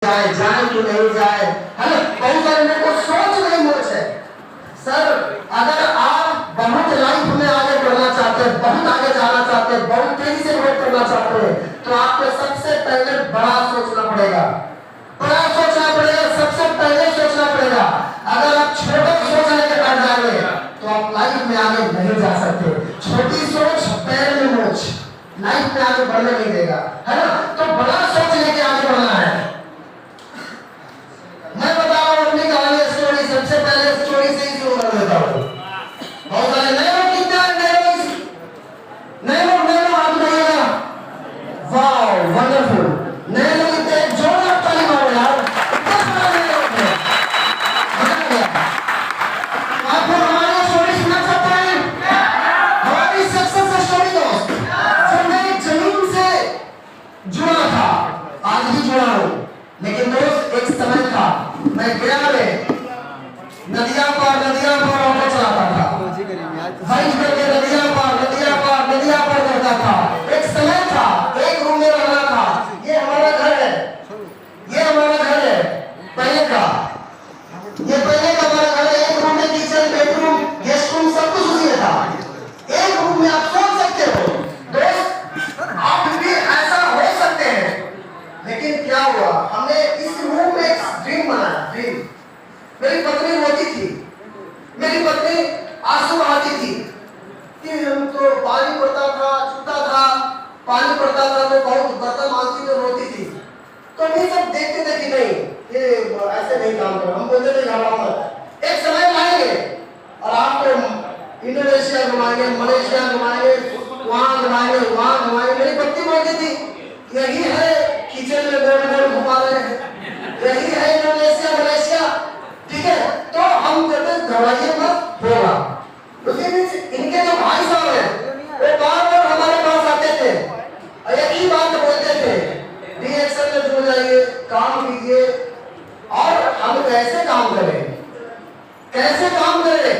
जाए जाए कि नहीं जाए, है ना। बहुत सारे लोगों को सोच नहीं मोच है। सर अगर आप बहुत लाइफ में आगे बढ़ना चाहते हैं, बहुत आगे जाना चाहते हैं, बहुत तेजी से ग्रोथ करना चाहते हैं, तो आपको सबसे पहले बड़ा सोचना पड़ेगा, बड़ा सोचना पड़ेगा, सबसे पहले सोचना पड़ेगा। अगर आप छोटा सोच लेकर बैठ जाएंगे तो आप लाइफ में आगे नहीं जा सकते। छोटी सोच पैर में मोच लाइफ में आगे बढ़ने नहीं देगा, है ना। तो बड़ा सोच लेके आगे बढ़ना है। मैं बता रहा हूँ अपनी कहानी स्टोरी, सबसे पहले स्टोरी से ही शुरू कर देता हूँ। बहुत सारे नए लोग कितने हैं, नए लोग हाथ उठाइएगा। वाह वंडरफुल, नए लोग कितने, जोरदार ताली मारो यार। आपको हमारी स्टोरी सुनना चाहते हैं, हमारी सक्सेस स्टोरी दोस्त। जब मैं जमीन से जुड़ा था, आज भी जुड़ा हूँ, लेकिन दोस्त एक समय था मैं गया में नदियां पार ऑटो चलाता था, बाइक करके नदियां पार करता था। एक समय था, एक रूम में रहना था। ये हमारा घर है, ये हमारा घर है पहले का, ये पहले का हमारा घर है। एक रूम में किचन, बेडरूम, गेस्ट रूम सब कुछ उसी में था। एक रूम में आप सोच सकते हो दोस्त, आप भी ऐसा हो सकते हैं। लेकिन क्या हुआ, हमने इस रूम में एक ड्रीम बनाया, ड्रीम। मेरी पत्नी रोती थी, मेरी पत्नी आंसू बहाती थी कि हम तो पानी पड़ता था, छूता था, पानी पड़ता था तो बहुत बर्तन मांगती तो रोती थी। तो हम सब देखते थे कि नहीं ये ऐसे नहीं काम करो, हम बोलते थे घबराओ मत, एक समय आएंगे और आपको इंडोनेशिया घुमाएंगे, मलेशिया घुमाएंगे, वहां घुमाएंगे। मेरी पत्नी बोलती थी यही है किचन में गोल गोल घुमा रहे हैं, यही है इंडोनेशिया मलेशिया, ठीक है। तो हम कहते घबराइए मत, होगा। उसी बीच इनके जो भाई साहब हैं वो बार-बार हमारे पास आते थे और एक ही बात बोलते थे, रिएक्शन में जुड़ जाइए, काम कीजिए। और हम कैसे काम करें, कैसे काम करें,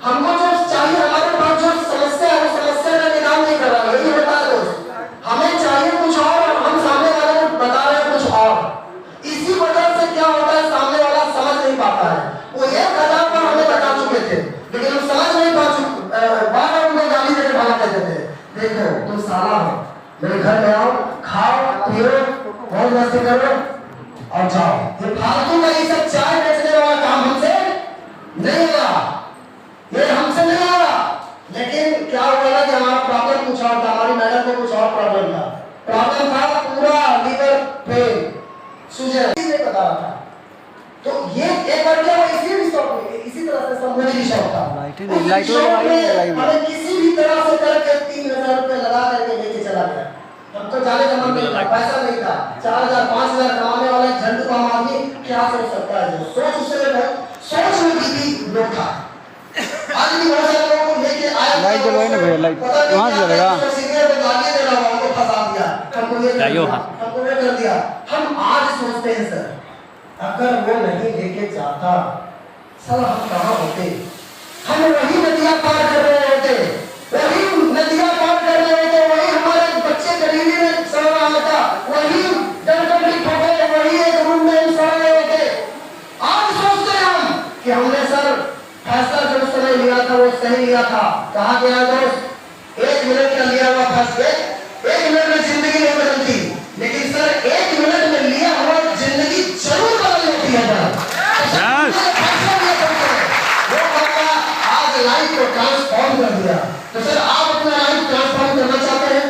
हमको जो चाहिए, हमारे पास जो समस्या है वो समस्या का निदान नहीं कर रहा, यही होता है दोस्त। हमें चाहिए कुछ और, हम सामने वाले को बता रहे हैं कुछ और। इसी वजह से क्या होता है, सामने वाला समझ नहीं पाता है। वो 1000 बार हमें बता चुके थे लेकिन हम समझ नहीं पा चुके, बार-बार उनको गाली देकर भगा देते थे। देखो तुम साला हो, मेरे घर में आओ, खाओ पियो, मौज मस्ती करो और जाओ। ये फालतू का ये सब चाय बेचने वाला काम हमसे नहीं होगा, ये हमसे नहीं होगा। लेकिन क्या हुआ ना कि हमारा प्रॉब्लम कुछ और था, हमारी मैडम को कुछ और प्रॉब्लम था। प्रॉब्लम था पूरा लीवर पेन, सूजन, नहीं बता रहा था। तो ये एक बार क्या हुआ, इसी तरह से मुझे भी शौक था, हमें किसी भी तरह से करके 3000 रुपए लगा करके लेके चला गया। तब तो जाने का मन नहीं था, पैसा नहीं था, 4000 5000 कमाने वाला एक झंडू का आदमी क्या सोच सकता है। सोच उससे बहुत सोच में भी लोग था। आज भी बहुत सारे लोगों को लेके आया, लाइट जलवाई ना भैया, लाइट वहां से जलेगा, सीनियर को गाली दे रहा हूं, हमको फंसा दिया, हमको ये कर दिया। हम आज सोचते हैं सर, अगर वो नहीं लेके जाता सर हम कहां होते, हम वही नदियां पार कर रहे होते, वही नदियां पार कर रहे होते, वही हमारे बच्चे गरीबी में सड़ रहा होता, वही डंडों की ठोकर, वही एक रूम में सड़ रहे होते। आज सोचते हैं हम कि हमने सर फैसला जो समय लिया था वो सही लिया था। कहा गया दोस्त 1 मिनट का लिया हुआ फैसला, 1 मिनट में जिंदगी नहीं बदलती, लेकिन सर 1 मिनट में लिया हुआ जिंदगी जरूर बदल लेती है। आज लाइफ को ट्रांसफॉर्म कर दिया। तो सर आप अपना लाइफ ट्रांसफॉर्म करना चाहते हैं?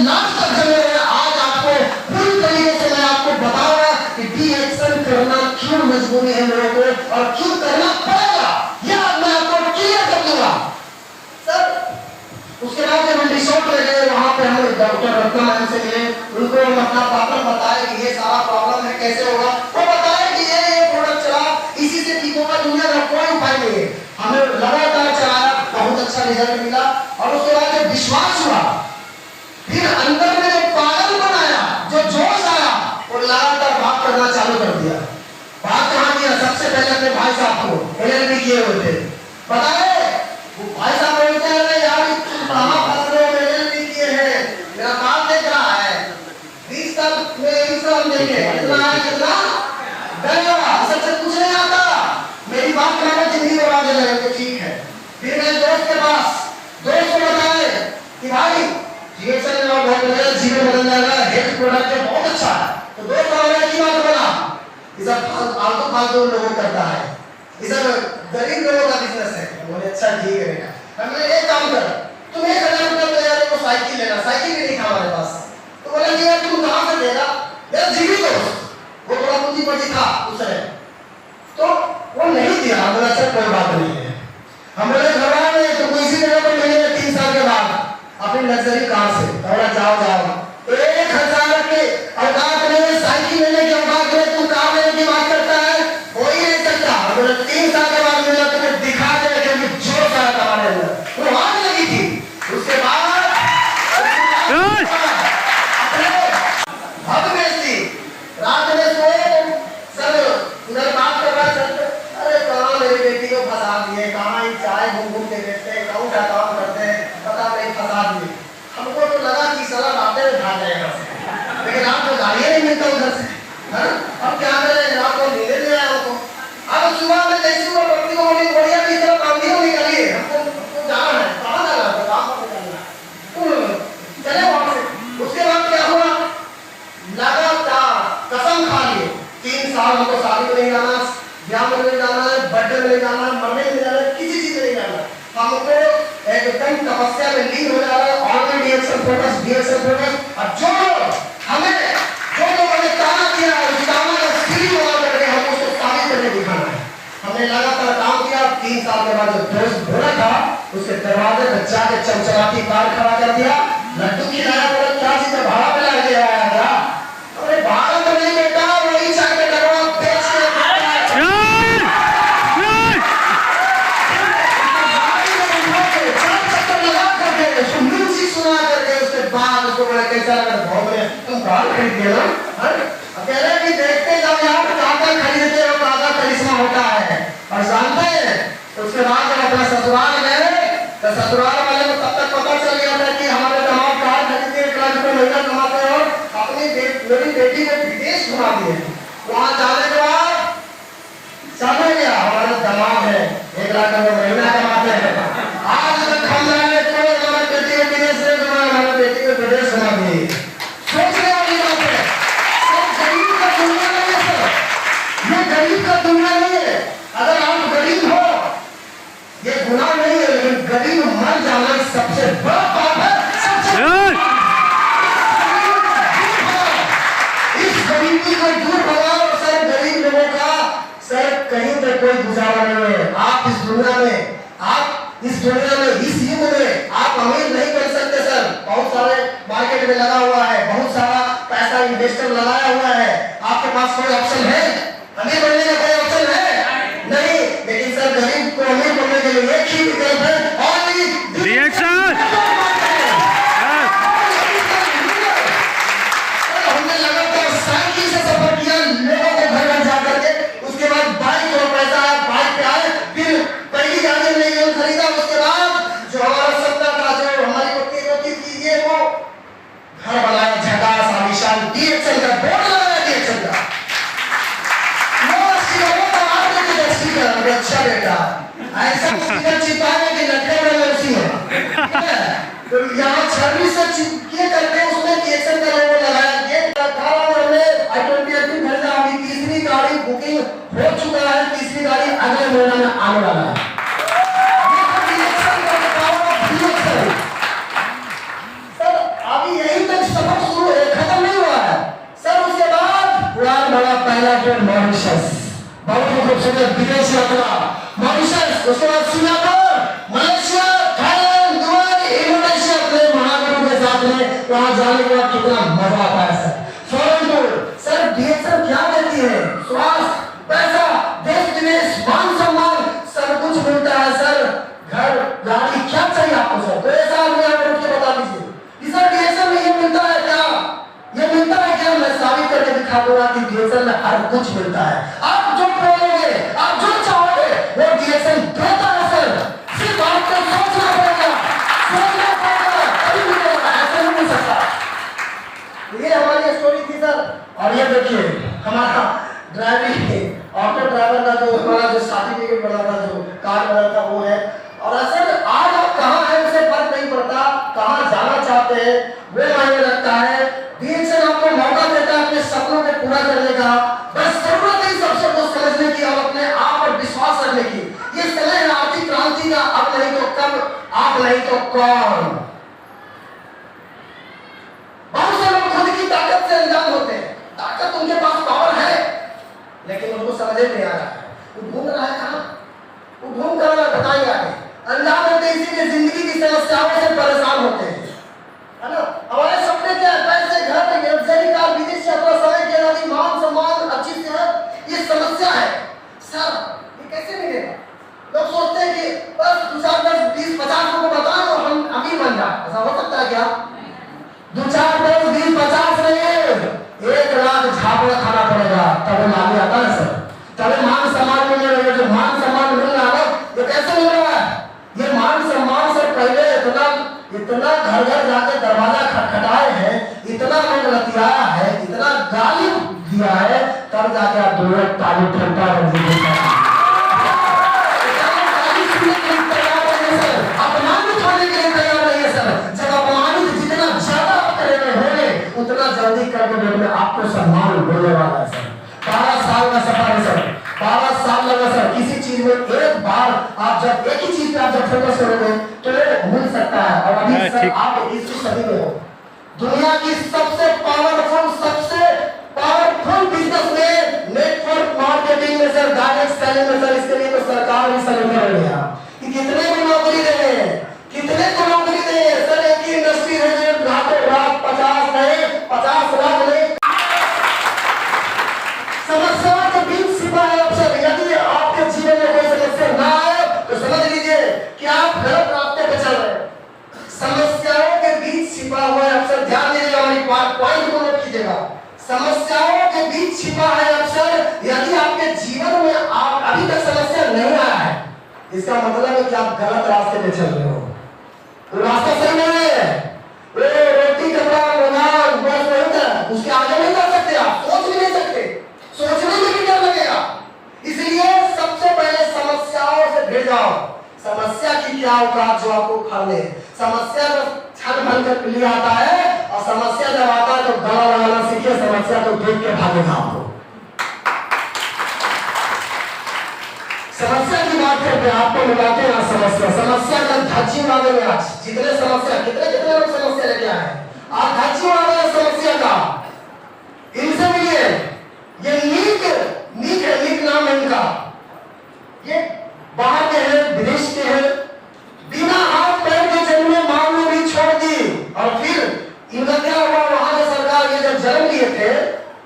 लास्ट तक जमे रहे। आज आपको पूरी तरीके से मैं आपको बताऊंगा कि डी एक्शन करना क्यों मजबूरी है लोगों को और क्यों करना पड़ेगा, यह मैं आपको क्लियर कर दूंगा सर। उसके बाद जब हम रिसोर्ट ले गए, वहां पे हम डॉक्टर रत्ना मैम से मिले, उनको हम अपना प्रॉब्लम बताया कि ये सारा प्रॉब्लम है, कैसे होगा। वो बताया कि ये प्रोडक्ट चला, इसी से ठीक होगा, दुनिया का कोई उपाय नहीं है। हमें लगातार चलाया, बहुत अच्छा रिजल्ट मिला। और उसके बाद जब विश्वास हुआ, फिर अंदर में जो पागल बनाया, जो जोश आया, वो लगातार बात करना चालू कर दिया। बात कहाँ किया, सबसे पहले अपने भाई साहब को एलएलबी किए हुए थे, बताए वो भाई साहब बोलते हैं यार तुम कहां फंस रहे हो, एलएलबी किए हैं, मेरा बात देख रहा है। देंगे, कितना है कितना गया, सबसे कुछ नहीं आता, मेरी बात मानो जिंदगी बर्बाद हो जाएगी। ठीक है, फिर मेरे दोस्त के पास, दोस्त को बताए कि भाई जीएसएल में बहुत बढ़िया, जीवन बदल जाएगा, हेल्थ प्रोडक्ट है बहुत अच्छा है। तो दोस्त हमारे की बात बोला, ये सब आलतू फालतू लोगों करता है, ये सब गरीब लोगों का बिजनेस है। बोले अच्छा ठीक है बेटा, हमने एक काम कर, तुम 1000 रुपया तो यार वो साइकिल लेना, साइकिल भी नहीं था हमारे पास। तो बोला कि यार तुम कहां से देगा, मेरा जीवी दोस्त वो थोड़ा पूंजीपति था उस समय, तो वो नहीं दिया। हम बोला अच्छा कोई बात नहीं है, हम बोले घबरा नहीं, तुमको इसी जगह पर मिलेंगे 3 साल के बाद अपनी लग्जरी कार से। बोला जाओ जाओ, 1000 के औकात में, साइकिल लेने की औकात में तू कार लेने की बात करता है, हो ही नहीं सकता। हम बोले 3 साल के बाद मिला, तुम्हें दिखा दे क्योंकि जोश आया तुम्हारे अंदर, वो आग लगी थी। उसके बाद हद बेचती, रात में सोए सब उधर बात कर रहा है, अरे कहाँ मेरी बेटी को फंसा दिए, कहाँ ही चाय घूम घूम के बेचते, कौन सा काम करते हैं पता नहीं, फंसा दिए। हमको तो लगा कि साला रात में भाग जाएगा, लेकिन रात को गाड़ियाँ नहीं मिलता उधर से, है? अब क्या करें, रात को नींद नहीं आया हमको। अब सुबह में जैसे हुआ पत्नी को बोली बढ़िया की तरह कांधी को निकालिए, हमको जाना है, कहाँ जाना है, काम पर जाना है, चले वहाँ से। उसके बाद क्या हुआ, लगातार कसम खा लिए 3 साल हमको शादी में नहीं जाना, ब्याह में नहीं जाना है, बर्थडे में नहीं जाना है, मरने में नहीं जाना है, किसी चीज में नहीं जाना। हमको एकदम तपस्या में लीन हो जा रहा है, ऑनलाइन डीएक्शन फोकस। और जो लोगों ने ताना किया उस ताना का सीढ़ी बना करके हम उसको साबित करके दिखाना है। हमने लगातार काम किया। 3 साल के बाद जो दोस्त बोला था उसके दरवाजे पर जाके चमचमाती कार खड़ा कर दिया, लड्डू खिलाया, बोला क्या चीज का भाड़ा पे लग गया था। अरे भाड़ा तो नहीं बेटा, वही चाय के डब्बा बेच के सुना करके उसके बाद उसको बोला कैसा लगा, बहुत बढ़िया, तुम कार खरीद लिया ना, अकेले भी देखते जाओ यार, काका खरीदते हो, काका करिश्मा होता है। और जानते हैं उसके बाद जब अपना ससुराल गए तो ससुराल वाले को तब तक पता चल गया था कि हमारे दामाद कार खरीद के 1 लाख रुपए महीना कमाते हो, अपनी मेरी बेटी को विदेश घुमा दिए। वहां जाने के बाद समझ गया हमारा दामाद है 1 लाख रुपए महीना कमाते हैं। आज तक हम जाने तो हमारी बेटी को विदेश से घुमा, हमारी बेटी को विदेश घुमा दिए। सोचने वाली बात है, सब गरीब का दुनिया नहीं है सर, ये गरीब का दुनिया नहीं है। अगर आप गरीब हो ये गुनाह नहीं है, लेकिन गरीब मर जाना सबसे बड़ा पाप है। इस गरीबी को दूर भगाओ सर, गरीब लोगों का सर कहीं तक कोई गुजारा नहीं है। आप इस दुनिया में इस युग में आप अमीर नहीं बन सकते सर। बहुत सारे मार्केट में लगा हुआ है, बहुत सारा पैसा इन्वेस्टर लगाया हुआ है, आपके पास कोई ऑप्शन है अमीर बनने का? कोई ऑप्शन है नहीं। लेकिन सर गरीब को अमीर बनने के लिए एक ही विकल्प है, और रिएक्शन। हमने लगातार साइकिल से सफर किया, लोगों को घर घर जा करके, उसके बाद बाइक और पैसा आया, बाइक पे आए, फिर पहली गाड़ी नहीं खरीदा। उसके बाद जो हमारा सपना था, जो हमारी पत्नी रोती थी, ये वो घर बनाया, झकास आलीशान डीएक्शन का बोर्ड लगाया, डीएक्शन का अच्छा बेटा, ऐसा स्टिकर चिपकाने के लटके में उसी में तो यहाँ 26 से चिपके करके उसमें डीएक्शन का लोगो लगाया। ये 18 में i20 खरीदा, अभी तीसरी गाड़ी बुकिंग हो चुका है, तीसरी गाड़ी अगले महीने में आने वाला है। सर अभी यही तक सफर शुरू है, खत्म नहीं हुआ है सर। उसके बाद उड़ान भरा पहला ट्रेन मॉरिशस, बहुत ही खूबसूरत विदेश यात्रा मॉरिशस, उसके बाद Singapore, Malaysia, Thailand, Dubai, Indonesia, अपने महागुरु के साथ में वहां जाने के बाद कितना मजा आता है सर। फॉरेन टूर सर, डीएक्शन क्या देती है? स्वास्थ्य, पैसा, देश विदेश, मान सम्मान सब कुछ मिलता है सर। घर गाड़ी क्या चाहिए आपको सर? तो ऐसा आदमी आप उठ के बता दीजिए, सर डीएक्शन में ये मिलता है क्या? ये मिलता है क्या? मैं साबित करके दिखा दूंगा कि डीएक्शन में हर कुछ मिलता है। आप जो बोलोगे, आप जो चाहोगे वो डीएक्शन देता है सर। सिर्फ आपको सोचना पड़ेगा, सोचना पड़ेगा, तभी मिलेगा, ऐसा नहीं मिल सकता। ये हमारी स्टोरी थी सर। और ये देखिए हमारा ड्राइविंग ऑटो ड्राइवर का जो हमारा जो सर्टिफिकेट बना था, जो कार्ड बना था, वो है। और असल आज आप कहाँ हैं उसे फर्क नहीं पड़ता, कहाँ जाना चाहते हैं वो मायने रखता है। DXN आपको मौका देता है अपने सपनों को पूरा करने का। बस जरूरत है सबसे को समझने की और अपने आप पर विश्वास रखने की। ये समय है आर्थिक क्रांति का, अब नहीं तो कब, आप नहीं तो कौन। बहुत से लोग खुद की ताकत से अनजान होते हैं, ताकत उनके पास पावर है लेकिन उनको समझ नहीं आ रहा है, वो ढूंढ रहा है कहां, वो ढूंढ कर बताएंगे आगे। अनजान होते इसीलिए जिंदगी की समस्याओं से परेशान होते हैं, है ना। हमारे सपने क्या है? पैसे, घर, लग्जरी कार, विदेश यात्रा, समय की आजादी, मान सम्मान, अच्छी सेहत, ये समस्या है सर। ये कैसे मिलेगा? लोग सोचते हैं कि बस 2 4 10 20 50 को बताएं और हम अमीर बन जाए। ऐसा हो सकता है क्या? 2 4 10 20 50 नहीं, 1 लाख झापड़ खाना पड़ेगा तब मांगे आता है सर, तब मान सम्मान मिलने लगेगा। जो मान सम्मान मिल रहा है ये कैसे मिल रहा है? ये मान सम्मान से पहले इतना घर घर जाके दरवाजा खटखटाए हैं, इतना लोग लतियाया है, इतना गाली दिया है, तब जाके आप दोनों ताली ठंडा कर दीजिए। अपमानित होने के लिए तैयार नहीं है सर। जब अपमानित जितना ज्यादा आप करेंगे होंगे उतना जल्दी करके देखने आपको सम्मान मिलने वाला है सर। 12 साल का सफर है सर, 12 साल लगा सर। किसी चीज में एक बार आप जब एक ही चीज पे आप जब फोकस करोगे तो मिल सकता है। और अभी सर आप 21वीं सदी में हो, दुनिया की सबसे पावरफुल बिजनेस में नेटवर्क मार्केटिंग में सर, डायरेक्ट सेलिंग में सर, इसके लिए तो सरकार भी सर कर रही है कि कितने को नौकरी दे रहे हैं, कितने को नौकरी दे रहे हैं सर। एक ही इंडस्ट्री है जो रातों रात 50 नहीं 50 लाख नहीं समस्याओं के बीच छिपा है अवसर। यदि आपके जीवन में कोई समस्या ना आए तो समझ लीजिए कि आप गलत रास्ते पे चल रहे हैं। समस्याओं के बीच छिपा हुआ है अवसर, ध्यान दीजिएगा, हमारी पॉइंट को नोट कीजिएगा। समस्याओं के बीच छिपा है अवसर। यदि आपके जीवन में आप अभी तक समस्या नहीं आया है, इसका मतलब है कि आप गलत रास्ते पे चल रहे हो, वो रास्ता सही नहीं है। वो रोटी कपड़ा मकान बस नहीं था, उसके आगे नहीं जा सकते, आप सोच भी नहीं सकते, सोचने में भी डर लगेगा। इसलिए सबसे पहले समस्याओं से भिड़ जाओ। समस्या की क्या औकात जो आपको उखाड़ ले। समस्या तो क्षण भर के लिए आता है और समस्या जब आता है तो गला लगाना सीखिए, समस्या तो देख के भागेगा आपको। समस्या की बात करते हैं, आपको मिलाते हैं समस्या का धज्जी उड़ाने में। आज जितने समस्या कितने लोग समस्या लेके आए हैं, आज धज्जी उड़ा रहे हैं समस्या का। इनसे मिलिए, ये नीक नाम है इनका, ये बाहर के हैं, विदेश के हैं, बिना हाथ पैर के जन्मे मांगने भी छोड़ दी। और फिर इनका क्या हुआ, वहां के सरकार ये जब जन्म लिए थे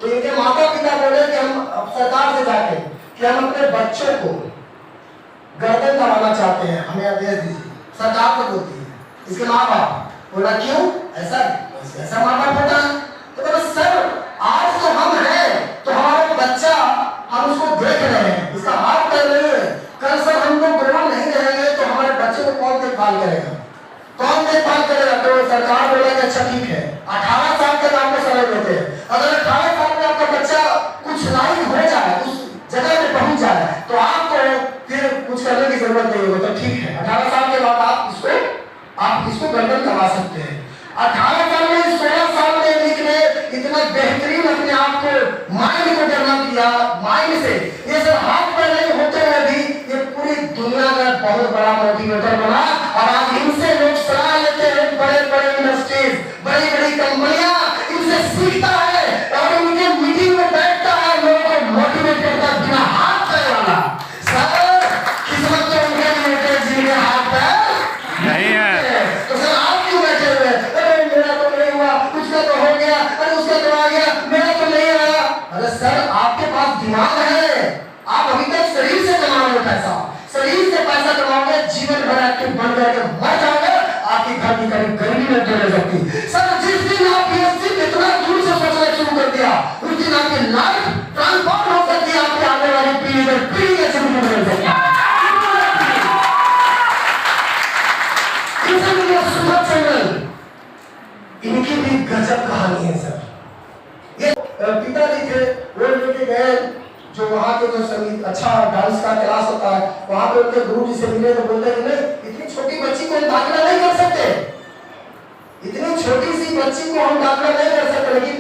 तो इनके माता पिता बोले कि हम सरकार से जाके कि हम अपने बच्चों को गर्दन दबाना चाहते हैं, हमें आदेश दीजिए। सरकार को बोलती है, इसके माँ बाप बोला क्यों ऐसा माँ बाप होता है? तो बोला सर आज तो हम हैं तो हमारा बच्चा हम उसको देख रहे हैं, इसका हाथ कर रहे हैं, कल सर हम लोग ग्रोह नहीं रहेंगे तो हमारे बच्चे को कौन देखभाल करेगा, कौन देखभाल करेगा? तो सरकार बोलेगी अच्छा ठीक है 18 साल तक आपको समय देते हैं, अगर 18 साल में आपका बच्चा कुछ लायक हो जाए, उस जगह पे पहुंच जाए तो आपको फिर कुछ करने की जरूरत नहीं होगी, तो ठीक है 18 साल के बाद आप इसको गर्दन दबा सकते हैं। 18 साल में 16 साल में निकले इतना बेहतरीन अपने आप को माइंड को डेवलप किया, माइंड से ये सब हाथ पैर नहीं होते हुए भी ये पूरी दुनिया का बहुत बड़ा मोटिवेटर बना। और आज इनसे लोग सलाह लेते हैं, बड़े इंडस्ट्रीज, बड़ी कंपनियां इनसे सीखता है और उनके मीटिंग में बैठता है, लोगों को मोटिवेट करता है बिना हाथ पैर वाला। सर किस्मत तो उनके लिए होते हैं जिनके हाथ पैर नहीं है। तो सर आप क्यों बैठे हुए? अरे मेरा तो नहीं हुआ, उसका तो हो गया, अरे उसका तो आ गया, मेरा तो नहीं आया। अरे सर आपके पास दिमाग है, आप अभी तक शरीर से कमा रहे हो पैसा, शरीर से पैसा कमाओगे, जीवन भर एक्टिव बन करके मर जाओगे, आपकी घर की कभी गरीबी में तो रह सकती। सर जिस दिन आप ये सिर्फ इतना दूर से सोचना शुरू कर दिया उस दिन आपकी लाइफ ट्रांसफॉर्म हो सकती है, आपकी आने वाली पीढ़ी के शुरू बदल सकती है। इनकी भी गजब कहानी है सर, पिताजी थे, वो लेके गए जो वहाँ के जो संगीत अच्छा डांस का क्लास होता है, वहाँ पे उनके गुरु जी से मिले तो बोलते कि नहीं, इतनी छोटी बच्ची को हम दाखिला नहीं कर सकते, इतनी छोटी सी बच्ची को हम दाखिला नहीं कर सकते। लेकिन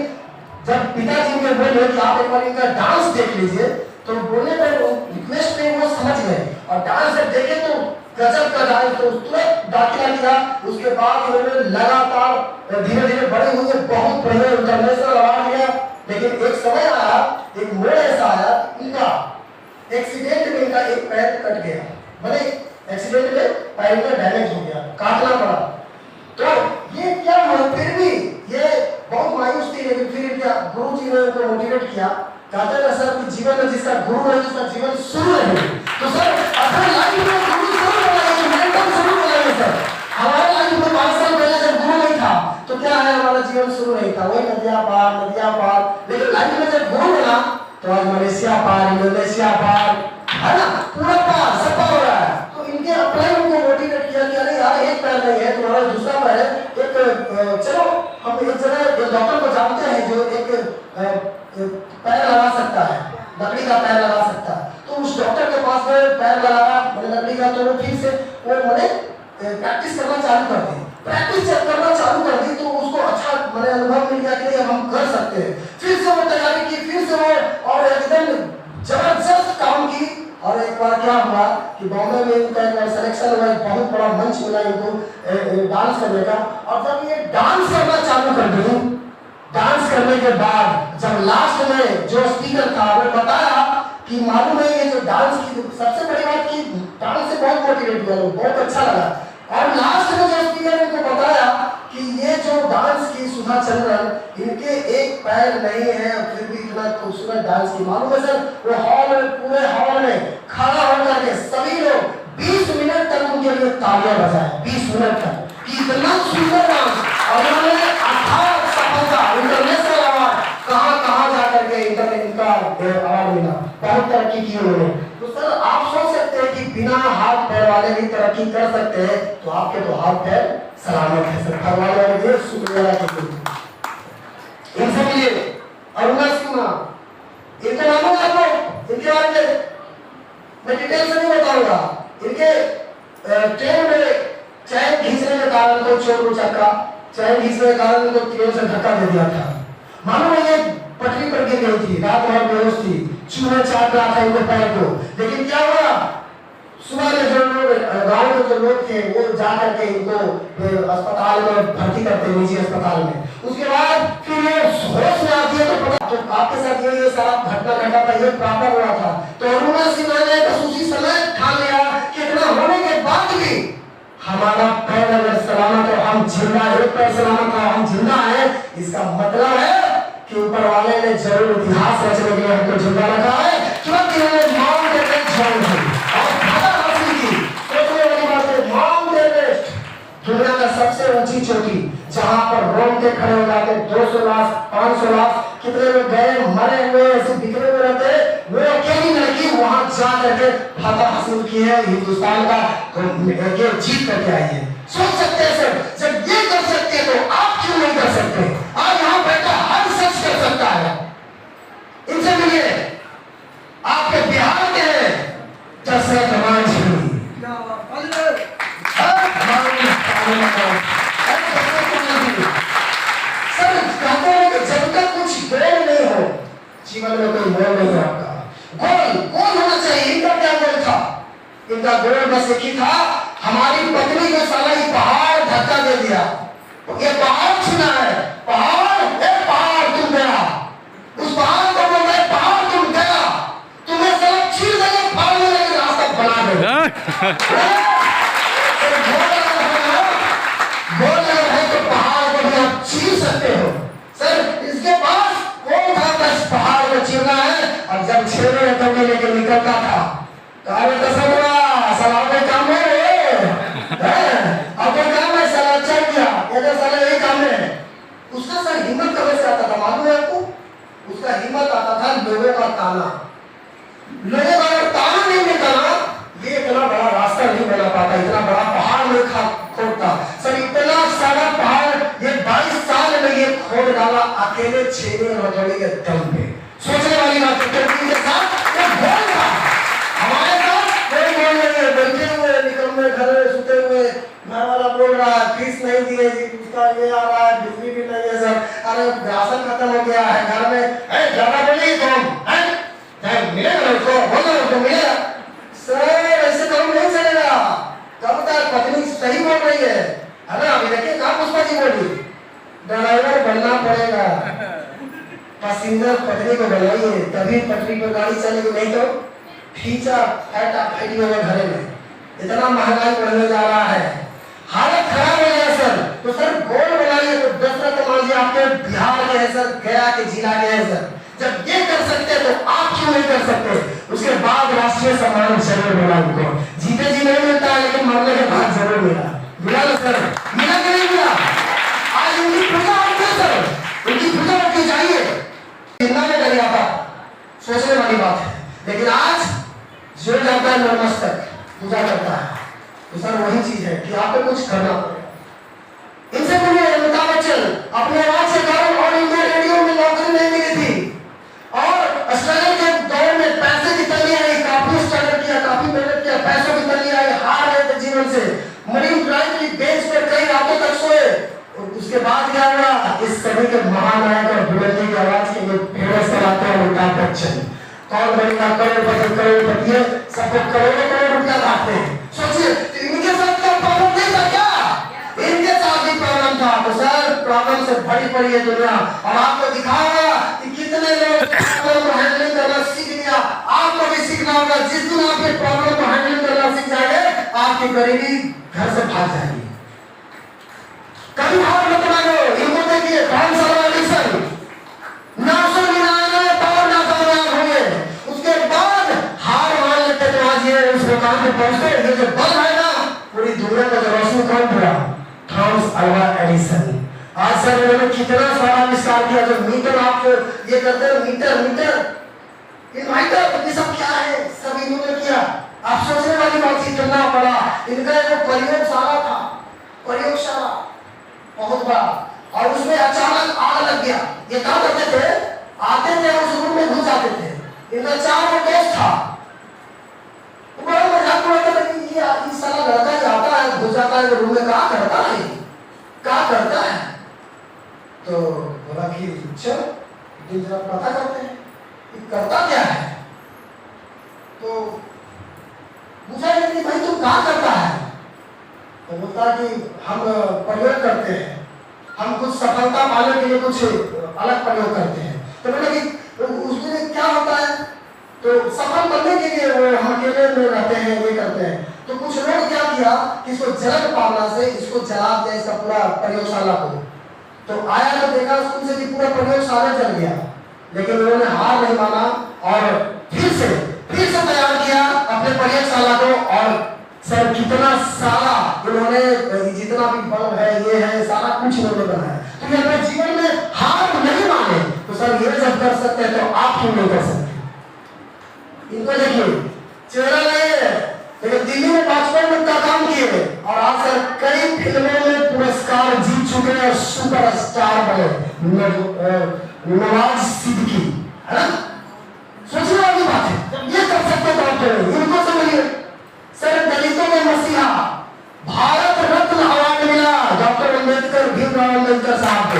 जब पिताजी ने बोले कि आप एक बार इनका डांस देख लीजिए, तो बोलने पर रिक्वेस्ट पे वो समझ गए और डांस जब देखे तो गजब का डांस, तो तुरंत दाखिला किया। उसके बाद उन्होंने लगातार धीरे धीरे बड़े हुए, बहुत बढ़िया इंटरनेशनल अवार्ड लिया। लेकिन एक समय आया, एक मोड़ ऐसा आया, इनका एक्सीडेंट में इनका एक पैर कट गया, मैंने एक्सीडेंट में पैर में डैमेज हो गया, काटना पड़ा। तो ये क्या हुआ, फिर भी ये बहुत मायूस थी, लेकिन फिर क्या गुरु जी ने उनको मोटिवेट किया, कहते हैं सर कि जीवन में जिसका गुरु है उसका जीवन शुरू है। तो सर अपने लाइफ में गुरु शुरू बनाइए, मेंटर शुरू बनाइए। सर हमारे लाइफ में 5 साल पहले जब गुरु नहीं था तो क्या है, हमारा जीवन शुरू नहीं था, वही नदियां पार। लेकिन लाइफ में जब गुरु बना तो आज मलेशिया पार, इंडोनेशिया पार, है ना, पूरा पार, सब पार हो रहा है। तो इनके अप्लाई उनको मोटिवेट किया कि अरे यार एक पैर नहीं है तुम्हारा, दूसरा पैर है, एक चलो हम एक जगह डॉक्टर को जानते हैं जो एक पैर लगा सकता है, लकड़ी का पैर लगा सकता है। तो उस डॉक्टर के पास में पैर लगाया मैंने लकड़ी का, तो वो फिर से वो मैंने प्रैक्टिस करना चालू कर दी। प्रैक्टिस जब करना चालू कर दी तो उसको अच्छा मैंने अनुभव मिल गया कि नहीं हम कर सकते हैं। फिर से वो तैयारी की, फिर से वो और एकदम जबरदस्त काम की। और एक बार क्या हुआ कि बॉम्बे में इनका एक सिलेक्शन हुआ, एक बहुत बड़ा मंच मिला इनको डांस करने का। और जब ये डांस करना चालू कर दी, डांस करने के बाद जब लास्ट में जो स्पीकर था वो बताया कि मालूम है ये जो डांस की सबसे बड़ी बात की डांस से बहुत मोटिवेट हुआ, बहुत अच्छा लगा। और लास्ट में जो स्पीकर ने को बताया कि ये जो डांस की सुधा चंद्रन, इनके एक पैर नहीं है फिर भी इतना खूबसूरत डांस की, मालूम है सर वो हॉल में, पूरे हॉल में खड़ा होकर के सभी लोग 20 मिनट तक उनके लिए तालियां बजाए, 20 मिनट तक, इतना सुंदर डांस। और उन्होंने अर्थात सफलता, इंटरनेशनल अवार्ड, कहां जाकर के इंटरनेट का अवार्ड मिला, बहुत तरक्की की उन्होंने। तो सर आप सोच सकते हैं कि बिना हाथ पैर वाले भी तरक्की कर सकते हैं, तो आपके तो हाथ पैर सलामत है सर, भगवान ने शुक्रिया के लिए। इनसे मिलिए अरुणा सिन्हा, इनके नाम है आपको, इनके बारे में मैं डिटेल से नहीं बताऊंगा। इनके ट्रेन में चैन खींचने के कारण तो चोर उचक्का, चैन खींचने के कारण उनको ट्रेन से धक्का दे दिया था। मालूम है ये पटरी पर गिर गई थी, रात भर बेहोश थी, चूहे चाट रहा था इनको पैर को। लेकिन क्या हुआ, सुबह में जो लोग गांव के जो लोग थे वो जा करके इनको अस्पताल में भर्ती करते, निजी अस्पताल में। उसके बाद फिर ये होश में आती है तो पता तो आपके साथ ये सारा घटना घटा था, ये प्रॉब्लम हुआ था। तो अरुणा सिन्हा ने बस उसी समय ठान लिया कि इतना होने के बाद भी हमारा पैर अगर सलामत है, हम जिंदा, एक पैर सलामत है, हम जिंदा हैं, इसका मतलब है कि ऊपर वाले ने जरूर इतिहास रचने के लिए हमको जिंदा रखा है, क्योंकि हमने माउंट एवरेस्ट ज्वाइन की और फायदा हासिल की। सोचने वाली बात है, माउंट एवरेस्ट दुनिया का सबसे ऊंची चोटी, जहां पर रोम के खड़े हो जाते 200 लाख 500 लाख, कितने लोग गए मरे हुए ऐसे बिखरे हुए रहते, वो अकेली लड़की वहां जा करके फायदा हासिल की है, हिंदुस्तान का ये जीत करके आई है। सोच सकते हैं सर, जब ये कर सकते हैं तो आप क्यों नहीं कर सकते? आज यहाँ बैठा हर शख्स कर सकता है। इनसे मिलिए, आपके बिहार के दशरथ मांझी, सर कहते हैं कि जब तक कुछ गोल नहीं हो जीवन में कोई मोल नहीं है आपका। गोल होना चाहिए। इनका क्या गोल था? इनका गोल बस एक ही था, हमारी पत्नी को साला ये पहाड़ धक्का दे दिया, ये पहाड़ छूना है, पहाड़ तुम गया, उस पहाड़ को बोल रहे पहाड़ तुम गया, तुम्हें सब छीन देंगे, फाड़ने लगे, रास्ता बना दो। गोल अगर है तो पहाड़ को भी आप छीन सकते हो। सर इसके पास कौन था, बस पहाड़ को छीनना है। और जब छेड़े में कभी लेके निकलता था, कहा तो सब सलाम में काम है, अब काम है साला चल गया, ये तो साला यही काम है। उसका सर हिम्मत कब से आता था मालूम है आपको? उसका हिम्मत आता था लोगों का ताना। लोगों का अगर ताना नहीं मिलता ना, ये इतना बड़ा रास्ता नहीं बना पाता, इतना बड़ा पहाड़ नहीं खोदता। सर इतना सारा पहाड़ ये 22 साल में ये खोद डाला अकेले। अकेले छेने और हथौड़ी के दम पे। सोचने वाली बात है, के साथ एक गोल था, हमारे साथ कोई गोल नहीं है। बैठे हुए निकम्मे घर में सुते हुए, घर वाला बोल रहा है फीस नहीं दी है जी, उसका ये आ रहा है, बिजली भी नहीं है सर, अरे राशन खत्म हो गया है घर में, ज्यादा बोलिए तो मिलेगा उसको, बोलो उसको मिलेगा सर, ऐसे काम नहीं चलेगा। कब तक पत्नी सही बोल रही है ना? अभी देखिए कहाँ पुष्पा जी बोली, ड्राइवर बनना पड़ेगा, पैसेंजर पटरी को बनाइए तभी पटरी पर गाड़ी चलेगी, नहीं तो खींचा फैटा फैटी होगा घरे में। इतना महंगाई बढ़ने जा रहा है, हालत खराब हो गया सर। तो सर गोल बनाइए, तो 10 मान लीजिए आपके बिहार के है सर, गया के जिला के है सर, जब ये कर सकते तो आप क्यों नहीं कर सकते? उसके बाद राष्ट्रीय सम्मान जरूर मिला उनको, जीते जी नहीं मिलता है लेकिन मरने के बाद जरूर मिला। मिला ना सर? मिला कि नहीं मिला? आज उनकी पूजा होती है सर, उनकी पूजा होती चाहिए, जिंदा में करिए आप, सोचने वाली बात है। लेकिन आज जो जाता है नतमस्तक पूजा करता है, तो सर वही चीज है कि आपको कुछ करना पड़ेगा। इनसे बोलिए अमिताभ बच्चन अपने आवाज के कारण ऑल इंडिया रेडियो में नौकरी नहीं मिली थी, और स्ट्रगल के दौर में पैसे की तंगी आई, काफी स्ट्रगल किया, काफी मेहनत किया, पैसों की तंगी आई, हार गए थे जीवन से, मरीन ड्राइव की बेंच पर कई रातों तक सोए। उसके बाद क्या हुआ? इस सभी के महानायक और बुलंदी की आवाज के लिए फेमस कराते हैं अमिताभ बच्चन। कौन बनेगा करोड़पति है, सबको करोड़ों करोड़ रुपया लाते हैं। सोचिए इनके साथ क्या प्रॉब्लम नहीं था क्या? इनके साथ भी प्रॉब्लम था। तो सर प्रॉब्लम से भरी पड़ी है दुनिया, और आपको दिखाया कि कितने लोग प्रॉब्लम को हैंडल करना सीख लिया। आपको भी सीखना होगा। जिस दिन आप ये प्रॉब्लम को हैंडल करना सीख जाएंगे, आपकी गरीबी घर से भाग जाएगी। कभी हार मत मानो। इनको देखिए कौन सा एडिशन 999 पावर ना कामयाब हुए, उसके बाद हार मान लेते तो आज ये उस मुकाम पे पहुंचते। ये जो बल्ब है ना, पूरी दुनिया को रोशनी कौन दिया? Thomas Alva Edison. आज सर उन्होंने कितना सारा आविष्कार किया। जो मीटर आप ये करते हैं, मीटर इन्वर्टर, ये सब क्या है? सब इन्होंने किया। आप सोचने वाली बात, कितना बड़ा इनका एक प्रयोगशाला था, प्रयोगशाला बहुत बड़ा, और उसमें अचानक आग लग गया। ये क्या करते थे? आते थे उस रूम में घुस जाते थे। इनका 4 दोस्त था, बड़ा मजाक उड़ाता था कि ये साला लड़का ही आता है, घुस जाता है रूम में, क्या करता है, क्या करता है? तो बोला कि चल जरा पता करते हैं कि करता क्या है। तो पूछा कि भाई तू क्या करता है? तो बोलता कि हम प्रयोग करते हैं, हम कुछ सफलता पाने के लिए कुछ अलग प्रयोग करते हैं। तो बोले कि उसमें क्या होता है? तो सफल बनने के लिए वो हम अकेले में रहते हैं, ये करते हैं। तो कुछ लोग क्या किया कि इसको जलन पावना से इसको जला दिया, इसका पूरा प्रयोगशाला को। तो आया तो देखा उसको से कि पूरा प्रयोगशाला जल गया, लेकिन उन्होंने हार नहीं माना और फिर से तैयार किया अपने प्रयोगशाला को। और सर कितना सारा उन्होंने, जितना भी बल्ब है ये है, सारा कुछ उन्होंने बनाया। तो ये अपने जीवन में हार नहीं माने। तो सर ये जब कर सकते हैं तो आप क्यों नहीं कर सकते? इनको देखिए, चेहरा नहीं है लेकिन दिल्ली में 5 मिनट का काम किए, और आज सर कई फिल्मों में पुरस्कार जीत चुके हैं, सुपरस्टार बने। नवाज सिद्दीकी है ना, सोचने वाली बात है। जब ये कर सकते तो आप इनको समझिए। सर दलितों में मसीहा, भारत रत्न अवार्ड मिला डॉक्टर अम्बेडकर, भीमराव अम्बेडकर साहब